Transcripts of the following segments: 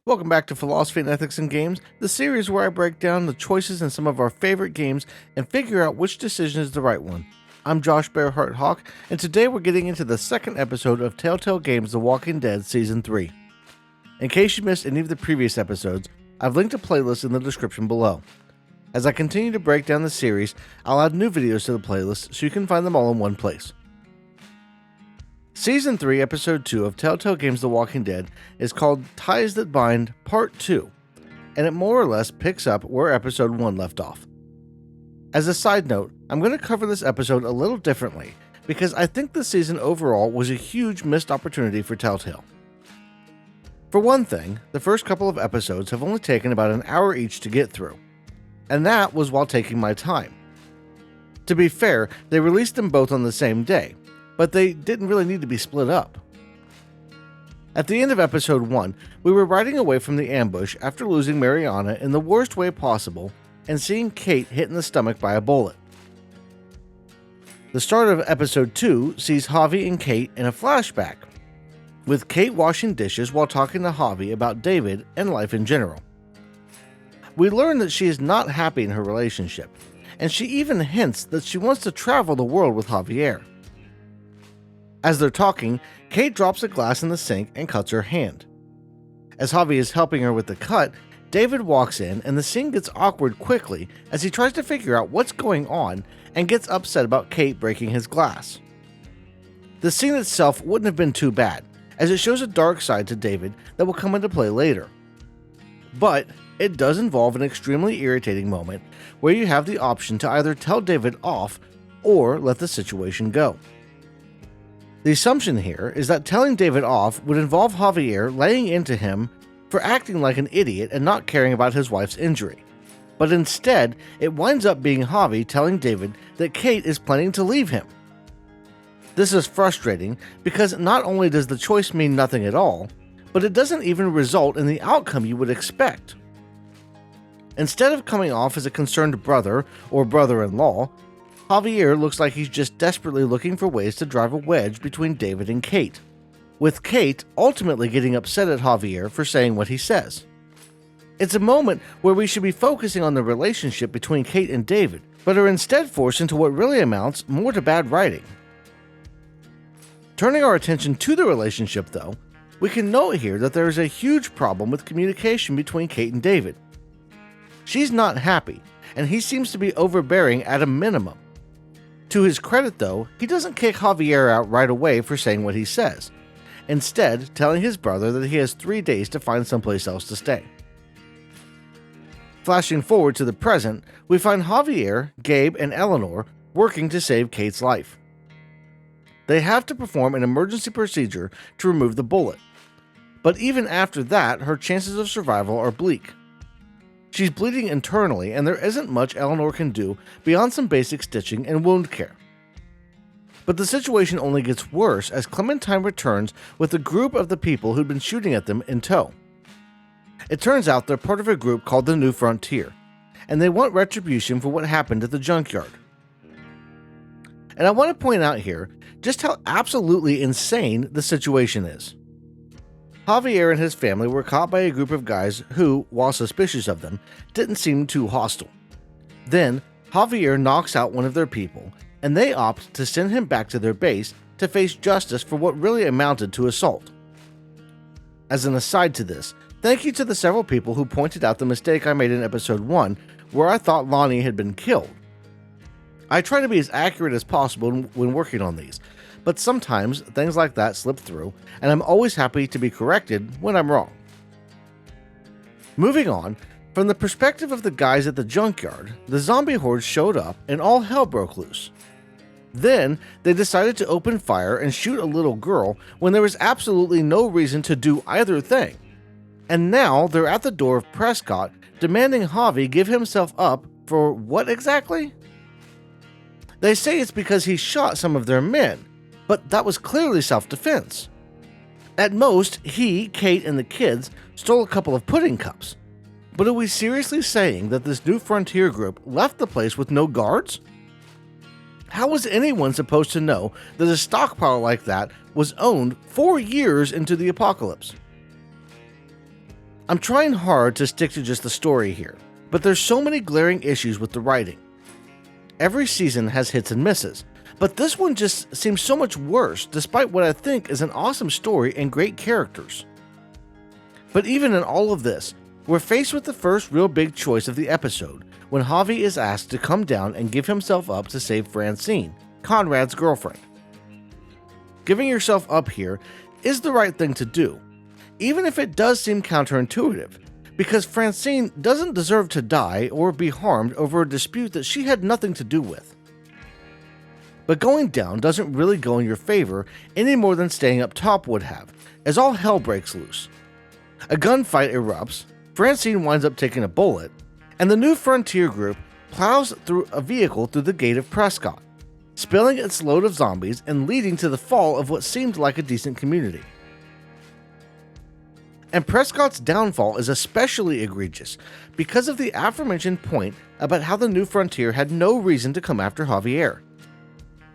Welcome back to Philosophy and Ethics in Games, the series where I break down the choices in some of our favorite games and figure out which decision is the right one. I'm Josh Bearheart Hawk, and today we're getting into the second episode of Telltale Games The Walking Dead Season 3. In case you missed any of the previous episodes, I've linked a playlist in the description below. As I continue to break down the series, I'll add new videos to the playlist so you can find them all in one place. Season 3, Episode 2 of Telltale Games The Walking Dead is called Ties That Bind Part 2, and it more or less picks up where Episode 1 left off. As a side note, I'm going to cover this episode a little differently, because I think this season overall was a huge missed opportunity for Telltale. For one thing, the first couple of episodes have only taken about an hour each to get through, and that was while taking my time. To be fair, they released them both on the same day, but they didn't really need to be split up. At the end of episode 1, we were riding away from the ambush after losing Mariana in the worst way possible and seeing Kate hit in the stomach by a bullet. The start of episode 2 sees Javi and Kate in a flashback, with Kate washing dishes while talking to Javi about David and life in general. We learn that she is not happy in her relationship, and she even hints that she wants to travel the world with Javier. As they're talking, Kate drops a glass in the sink and cuts her hand. As Javi is helping her with the cut, David walks in and the scene gets awkward quickly as he tries to figure out what's going on and gets upset about Kate breaking his glass. The scene itself wouldn't have been too bad, as it shows a dark side to David that will come into play later. But it does involve an extremely irritating moment where you have the option to either tell David off or let the situation go. The assumption here is that telling David off would involve Javier laying into him for acting like an idiot and not caring about his wife's injury. But instead, it winds up being Javi telling David that Kate is planning to leave him. This is frustrating because not only does the choice mean nothing at all, but it doesn't even result in the outcome you would expect. Instead of coming off as a concerned brother or brother-in-law, Javier looks like he's just desperately looking for ways to drive a wedge between David and Kate, with Kate ultimately getting upset at Javier for saying what he says. It's a moment where we should be focusing on the relationship between Kate and David, but are instead forced into what really amounts more to bad writing. Turning our attention to the relationship, though, we can note here that there is a huge problem with communication between Kate and David. She's not happy, and he seems to be overbearing at a minimum. To his credit, though, he doesn't kick Javier out right away for saying what he says, instead telling his brother that he has 3 days to find someplace else to stay. Flashing forward to the present, we find Javier, Gabe, and Eleanor working to save Kate's life. They have to perform an emergency procedure to remove the bullet, but even after that, her chances of survival are bleak. She's bleeding internally, and there isn't much Eleanor can do beyond some basic stitching and wound care. But the situation only gets worse as Clementine returns with a group of the people who'd been shooting at them in tow. It turns out they're part of a group called the New Frontier, and they want retribution for what happened at the junkyard. And I want to point out here just how absolutely insane the situation is. Javier and his family were caught by a group of guys who, while suspicious of them, didn't seem too hostile. Then, Javier knocks out one of their people, and they opt to send him back to their base to face justice for what really amounted to assault. As an aside to this, thank you to the several people who pointed out the mistake I made in episode 1, where I thought Lonnie had been killed. I try to be as accurate as possible when working on these, but sometimes things like that slip through, and I'm always happy to be corrected when I'm wrong. Moving on, from the perspective of the guys at the junkyard, the zombie horde showed up and all hell broke loose. Then, they decided to open fire and shoot a little girl when there was absolutely no reason to do either thing. And now they're at the door of Prescott, demanding Javi give himself up for what exactly? They say it's because he shot some of their men, but that was clearly self-defense. At most, he, Kate, and the kids stole a couple of pudding cups. But are we seriously saying that this New Frontier group left the place with no guards? How was anyone supposed to know that a stockpile like that was owned 4 years into the apocalypse? I'm trying hard to stick to just the story here, but there's so many glaring issues with the writing. Every season has hits and misses, but this one just seems so much worse despite what I think is an awesome story and great characters. But even in all of this, we're faced with the first real big choice of the episode when Javi is asked to come down and give himself up to save Francine, Conrad's girlfriend. Giving yourself up here is the right thing to do, even if it does seem counterintuitive, because Francine doesn't deserve to die or be harmed over a dispute that she had nothing to do with. But going down doesn't really go in your favor any more than staying up top would have, as all hell breaks loose. A gunfight erupts, Francine winds up taking a bullet, and the New Frontier group plows through a vehicle through the gate of Prescott, spilling its load of zombies and leading to the fall of what seemed like a decent community. And Prescott's downfall is especially egregious because of the aforementioned point about how the New Frontier had no reason to come after Javier.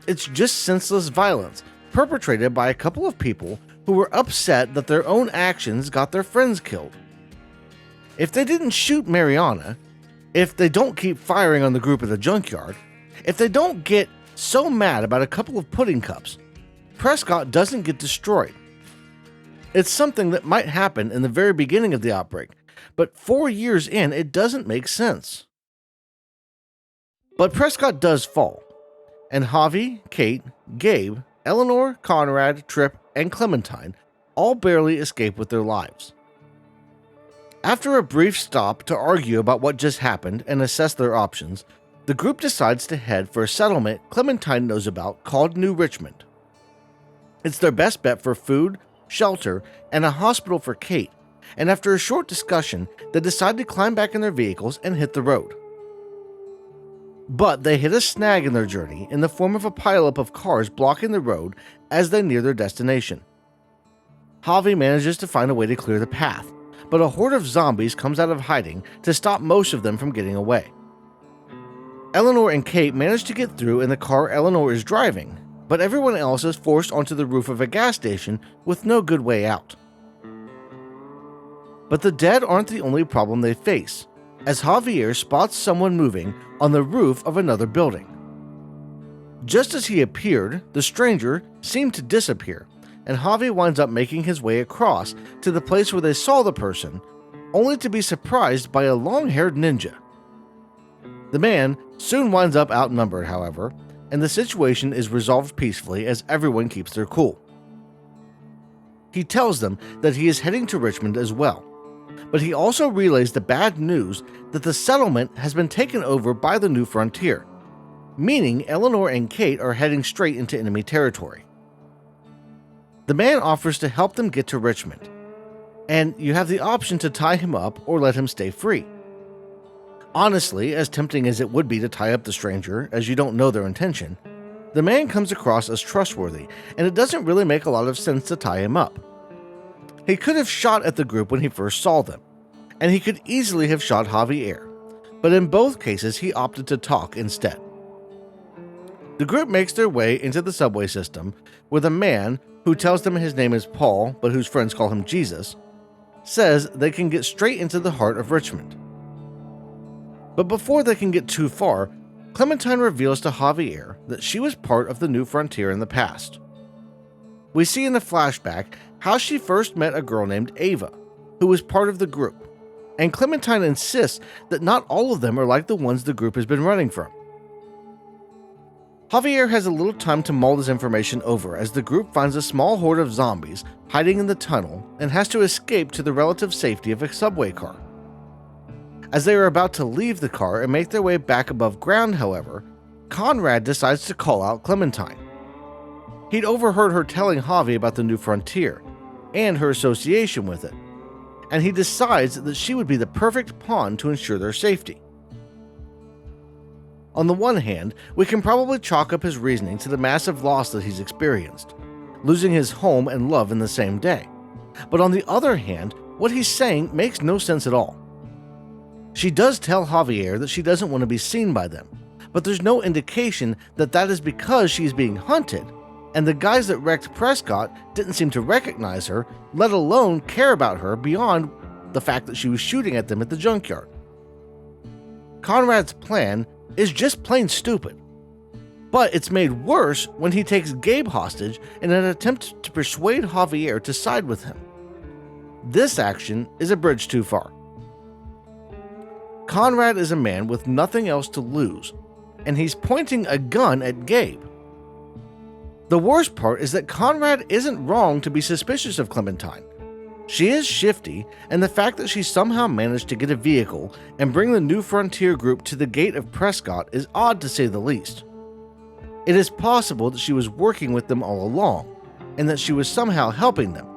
It's just senseless violence perpetrated by a couple of people who were upset that their own actions got their friends killed. If they didn't shoot Mariana, if they don't keep firing on the group at the junkyard, if they don't get so mad about a couple of pudding cups, Prescott doesn't get destroyed. It's something that might happen in the very beginning of the outbreak, but 4 years in, it doesn't make sense. But Prescott does fall, and Javi, Kate, Gabe, Eleanor, Conrad, Tripp, and Clementine all barely escape with their lives. After a brief stop to argue about what just happened and assess their options, the group decides to head for a settlement Clementine knows about called New Richmond. It's their best bet for food, shelter, and a hospital for Kate, and after a short discussion, they decide to climb back in their vehicles and hit the road. But they hit a snag in their journey in the form of a pileup of cars blocking the road as they near their destination. Javi manages to find a way to clear the path, but a horde of zombies comes out of hiding to stop most of them from getting away. Eleanor and Kate manage to get through in the car Eleanor is driving, but everyone else is forced onto the roof of a gas station with no good way out. But the dead aren't the only problem they face, as Javier spots someone moving on the roof of another building. Just as he appeared, the stranger seemed to disappear, and Javi winds up making his way across to the place where they saw the person, only to be surprised by a long-haired ninja. The man soon winds up outnumbered, however, and the situation is resolved peacefully as everyone keeps their cool. He tells them that he is heading to Richmond as well, but he also relays the bad news that the settlement has been taken over by the New Frontier, meaning Eleanor and Kate are heading straight into enemy territory. The man offers to help them get to Richmond, and you have the option to tie him up or let him stay free. Honestly, as tempting as it would be to tie up the stranger, as you don't know their intention, the man comes across as trustworthy, and it doesn't really make a lot of sense to tie him up. He could have shot at the group when he first saw them, and he could easily have shot Javier, but in both cases he opted to talk instead. The group makes their way into the subway system, where the man, who tells them his name is Paul, but whose friends call him Jesus, says they can get straight into the heart of Richmond. But before they can get too far, Clementine reveals to Javier that she was part of the New Frontier in the past. We see in the flashback how she first met a girl named Ava, who was part of the group, and Clementine insists that not all of them are like the ones the group has been running from. Javier has a little time to mull this information over as the group finds a small horde of zombies hiding in the tunnel and has to escape to the relative safety of a subway car. As they are about to leave the car and make their way back above ground, however, Conrad decides to call out Clementine. He'd overheard her telling Javi about the New Frontier and her association with it, and he decides that she would be the perfect pawn to ensure their safety. On the one hand, we can probably chalk up his reasoning to the massive loss that he's experienced, losing his home and love in the same day. But on the other hand, what he's saying makes no sense at all. She does tell Javier that she doesn't want to be seen by them, but there's no indication that that is because she is being hunted, and the guys that wrecked Prescott didn't seem to recognize her, let alone care about her beyond the fact that she was shooting at them at the junkyard. Conrad's plan is just plain stupid, but it's made worse when he takes Gabe hostage in an attempt to persuade Javier to side with him. This action is a bridge too far. Conrad is a man with nothing else to lose, and he's pointing a gun at Gabe. The worst part is that Conrad isn't wrong to be suspicious of Clementine. She is shifty, and the fact that she somehow managed to get a vehicle and bring the New Frontier group to the gate of Prescott is odd to say the least. It is possible that she was working with them all along, and that she was somehow helping them,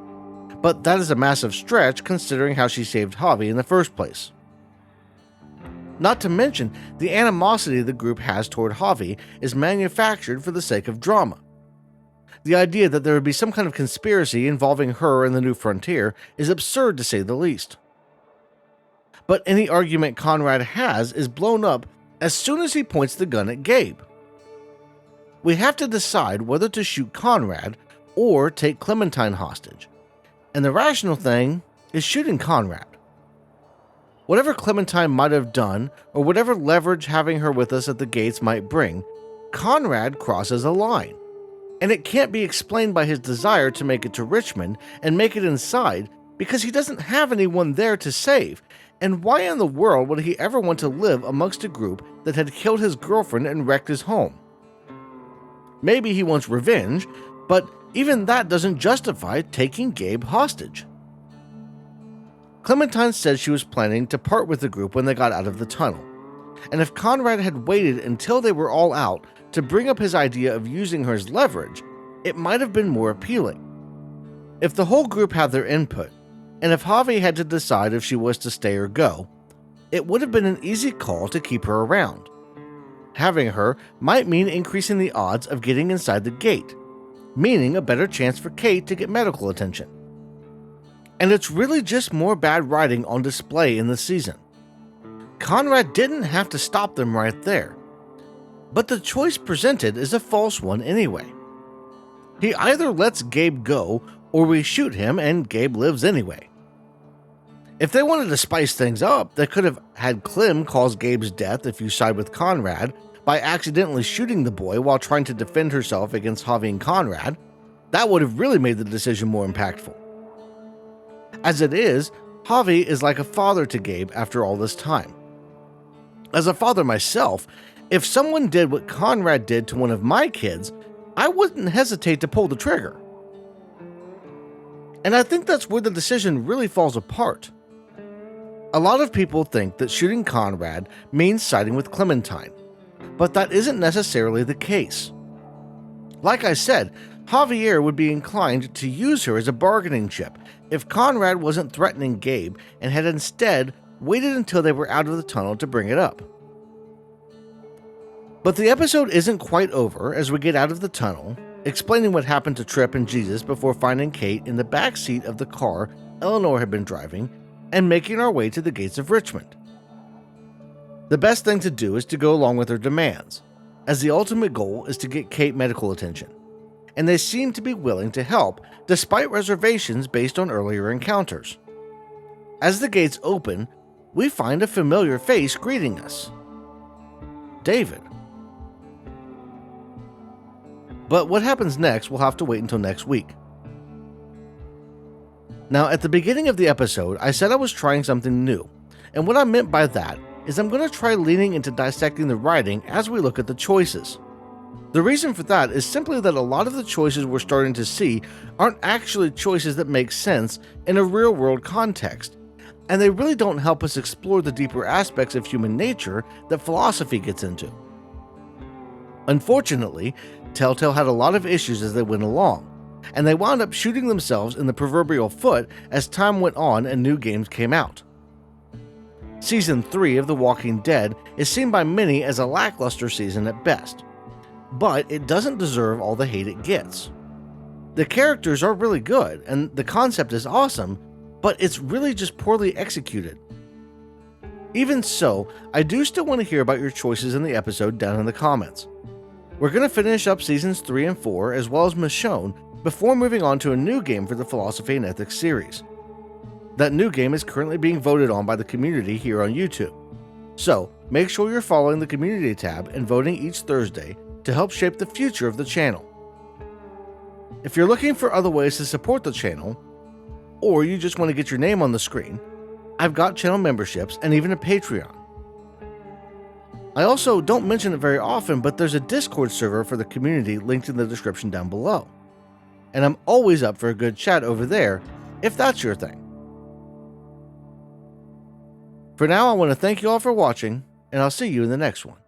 but that is a massive stretch considering how she saved Javi in the first place. Not to mention, the animosity the group has toward Javi is manufactured for the sake of drama. The idea that there would be some kind of conspiracy involving her and the New Frontier is absurd to say the least. But any argument Conrad has is blown up as soon as he points the gun at Gabe. We have to decide whether to shoot Conrad or take Clementine hostage, and the rational thing is shooting Conrad. Whatever Clementine might have done, or whatever leverage having her with us at the gates might bring, Conrad crosses a line. And it can't be explained by his desire to make it to Richmond and make it inside because he doesn't have anyone there to save. And why in the world would he ever want to live amongst a group that had killed his girlfriend and wrecked his home? Maybe he wants revenge, but even that doesn't justify taking Gabe hostage. Clementine said she was planning to part with the group when they got out of the tunnel, and if Conrad had waited until they were all out to bring up his idea of using her as leverage, it might have been more appealing. If the whole group had their input, and if Javi had to decide if she was to stay or go, it would have been an easy call to keep her around. Having her might mean increasing the odds of getting inside the gate, meaning a better chance for Kate to get medical attention. And it's really just more bad writing on display in the season. Conrad didn't have to stop them right there, but the choice presented is a false one anyway. He either lets Gabe go or we shoot him and Gabe lives anyway. If they wanted to spice things up, they could have had Clem cause Gabe's death if you side with Conrad by accidentally shooting the boy while trying to defend herself against Javi and Conrad. That would have really made the decision more impactful. As it is, Javi is like a father to Gabe after all this time. As a father myself, if someone did what Conrad did to one of my kids, I wouldn't hesitate to pull the trigger. And I think that's where the decision really falls apart. A lot of people think that shooting Conrad means siding with Clementine, but that isn't necessarily the case. Like I said, Javier would be inclined to use her as a bargaining chip if Conrad wasn't threatening Gabe and had instead waited until they were out of the tunnel to bring it up. But the episode isn't quite over as we get out of the tunnel, explaining what happened to Tripp and Jesus before finding Kate in the back seat of the car Eleanor had been driving and making our way to the gates of Richmond. The best thing to do is to go along with her demands, as the ultimate goal is to get Kate medical attention, and they seem to be willing to help despite reservations based on earlier encounters. As the gates open, we find a familiar face greeting us. David. But what happens next will have to wait until next week. Now, at the beginning of the episode, I said I was trying something new, and what I meant by that is I'm going to try leaning into dissecting the writing as we look at the choices. The reason for that is simply that a lot of the choices we're starting to see aren't actually choices that make sense in a real-world context, and they really don't help us explore the deeper aspects of human nature that philosophy gets into. Unfortunately, Telltale had a lot of issues as they went along, and they wound up shooting themselves in the proverbial foot as time went on and new games came out. Season 3 of The Walking Dead is seen by many as a lackluster season at best, but it doesn't deserve all the hate it gets. The characters are really good, and the concept is awesome, but it's really just poorly executed. Even so, I do still want to hear about your choices in the episode down in the comments. We're going to finish up seasons 3 and 4 as well as Michonne before moving on to a new game for the Philosophy and Ethics series. That new game is currently being voted on by the community here on YouTube. So, make sure you're following the community tab and voting each Thursday to help shape the future of the channel. If you're looking for other ways to support the channel, or you just want to get your name on the screen, I've got channel memberships and even a Patreon. I also don't mention it very often, but there's a Discord server for the community linked in the description down below. And I'm always up for a good chat over there, if that's your thing. For now, I want to thank you all for watching, and I'll see you in the next one.